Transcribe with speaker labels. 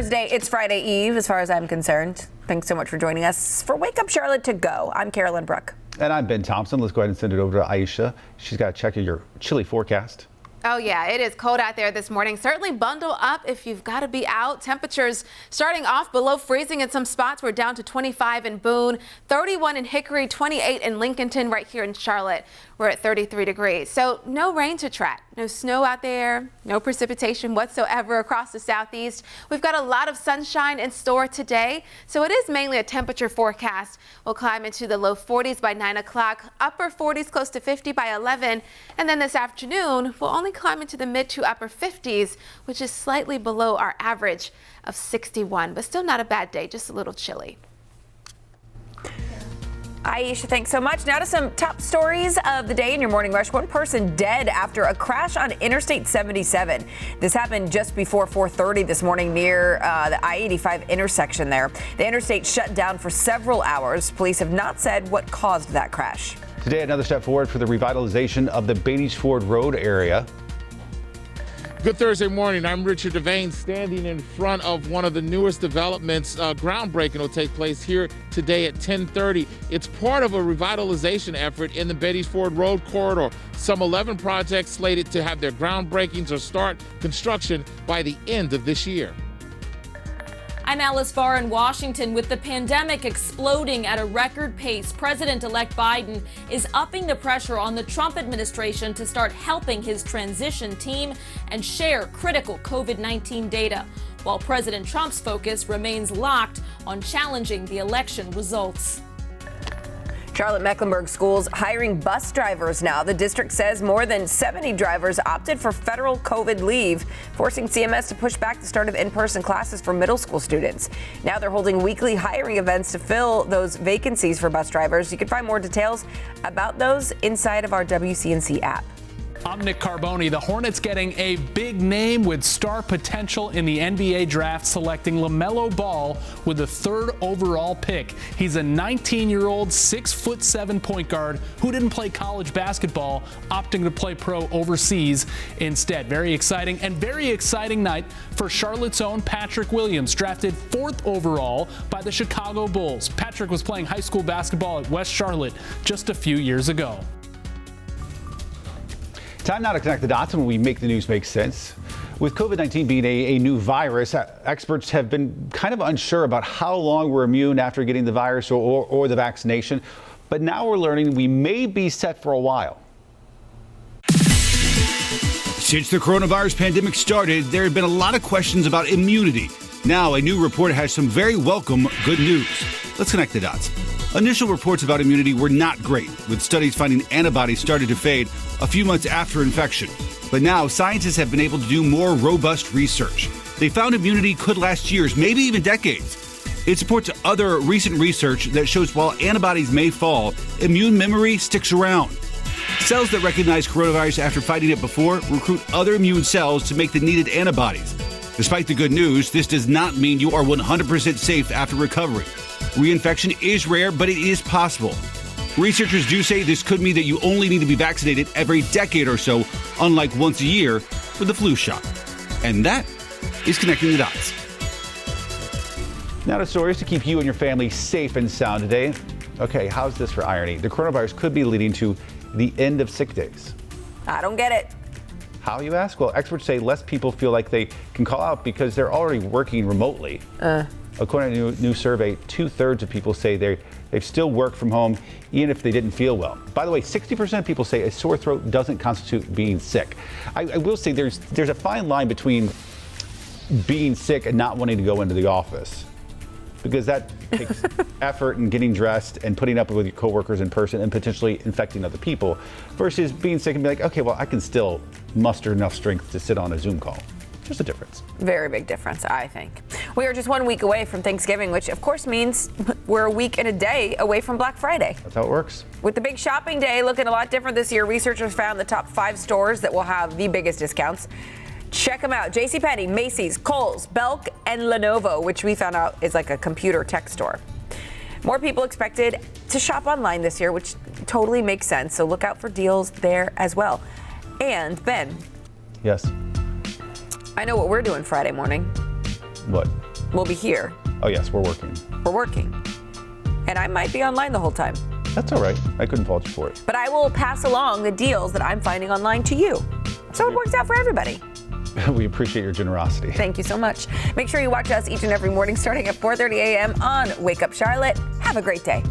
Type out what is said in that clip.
Speaker 1: Thursday. It's Friday Eve, as far as I'm concerned. Thanks so much for joining us for Wake Up Charlotte to Go. I'm Carolyn Bruck.
Speaker 2: And I'm Ben Thompson. Let's go ahead and send it over to Aisha. She's got to check your chilly forecast.
Speaker 3: Oh, yeah, it is cold out there this morning. Certainly bundle up if you've got to be out. Temperatures starting off below freezing in some spots. We're down to 25 in Boone, 31 in Hickory, 28 in Lincolnton. Right here in Charlotte, we're at 33 degrees. So no rain to track, no snow out there, no precipitation whatsoever across the southeast. We've got a lot of sunshine in store today. So it is mainly a temperature forecast. We'll climb into the low 40s by 9 o'clock, upper 40s close to 50 by 11. And then this afternoon, we'll only climb into the mid to upper 50s, which is slightly below our average of 61, but still not a bad day, just a little chilly.
Speaker 1: Aisha, thanks so much. Now to some top stories of the day in your morning rush. One person dead after a crash on Interstate 77. This happened just before 4:30 this morning near the I-85 intersection there. The interstate shut down for several hours. Police have not said what caused that crash.
Speaker 2: Today, another step forward for the revitalization of the Beatties Ford Road area.
Speaker 4: Good Thursday morning. I'm Richard Devane, standing in front of one of the newest developments. Groundbreaking will take place here today at 10:30. It's part of a revitalization effort in the Beatties Ford Road corridor. Some 11 projects slated to have their groundbreakings or start construction by the end of this year.
Speaker 5: I'm Alice Barr in Washington. With the pandemic exploding at a record pace, President-elect Biden is upping the pressure on the Trump administration to start helping his transition team and share critical COVID-19 data, while President Trump's focus remains locked on challenging the election results.
Speaker 1: Charlotte-Mecklenburg schools hiring bus drivers now. The district says more than 70 drivers opted for federal COVID leave, forcing CMS to push back the start of in-person classes for middle school students. Now they're holding weekly hiring events to fill those vacancies for bus drivers. You can find more details about those inside of our WCNC app.
Speaker 6: I'm Nick Carboni. The Hornets getting a big name with star potential in the NBA draft, selecting LaMelo Ball with the 3rd overall pick. He's a 19-year-old, 6'7" point guard who didn't play college basketball, opting to play pro overseas instead. Very exciting night for Charlotte's own Patrick Williams, drafted 4th overall by the Chicago Bulls. Patrick was playing high school basketball at West Charlotte just a few years ago.
Speaker 2: Time now to connect the dots when we make the news make sense. With COVID-19 being a new virus, experts have been kind of unsure about how long we're immune after getting the virus or the vaccination. But now we're learning we may be set for a while.
Speaker 7: Since the coronavirus pandemic started, there have been a lot of questions about immunity. Now, a new report has some very welcome good news. Let's connect the dots. Initial reports about immunity were not great, with studies finding antibodies started to fade a few months after infection. But now, scientists have been able to do more robust research. They found immunity could last years, maybe even decades. It supports other recent research that shows while antibodies may fall, immune memory sticks around. Cells that recognize coronavirus after fighting it before recruit other immune cells to make the needed antibodies. Despite the good news, this does not mean you are 100% safe after recovery. Reinfection is rare, but it is possible. Researchers do say this could mean that you only need to be vaccinated every decade or so, unlike once a year with the flu shot. And that is connecting the dots.
Speaker 2: Now to stories to keep you and your family safe and sound today. Okay, how's this for irony? The coronavirus could be leading to the end of sick days.
Speaker 1: I don't get it.
Speaker 2: How, you ask? Well, experts say less people feel like they can call out because they're already working remotely. According to a new survey, 2/3 of people say they still work from home even if they didn't feel well. By the way, 60% of people say a sore throat doesn't constitute being sick. I will say there's a fine line between being sick and not wanting to go into the office, because that takes effort and getting dressed and putting up with your coworkers in person and potentially infecting other people, versus being sick and be like, okay, well, I can still muster enough strength to sit on a Zoom call. Just a difference.
Speaker 1: Very big difference, I think. We are just 1 week away from Thanksgiving, which of course means we're a week and a day away from Black Friday.
Speaker 2: That's how it works.
Speaker 1: With the big shopping day looking a lot different this year, researchers found the top 5 stores that will have the biggest discounts. Check them out. JCPenney, Macy's, Kohl's, Belk, and Lenovo, which we found out is like a computer tech store. More people expected to shop online this year, which totally makes sense. So look out for deals there as well. And Ben.
Speaker 2: Yes.
Speaker 1: I know what we're doing Friday morning.
Speaker 2: What?
Speaker 1: We'll be here.
Speaker 2: Oh, yes, we're working.
Speaker 1: We're working. And I might be online the whole time.
Speaker 2: That's all right. I couldn't fault you for it.
Speaker 1: But I will pass along the deals that I'm finding online to you. So it works out for everybody.
Speaker 2: We appreciate your generosity.
Speaker 1: Thank you so much. Make sure you watch us each and every morning starting at 4:30 a.m. on Wake Up Charlotte. Have a great day.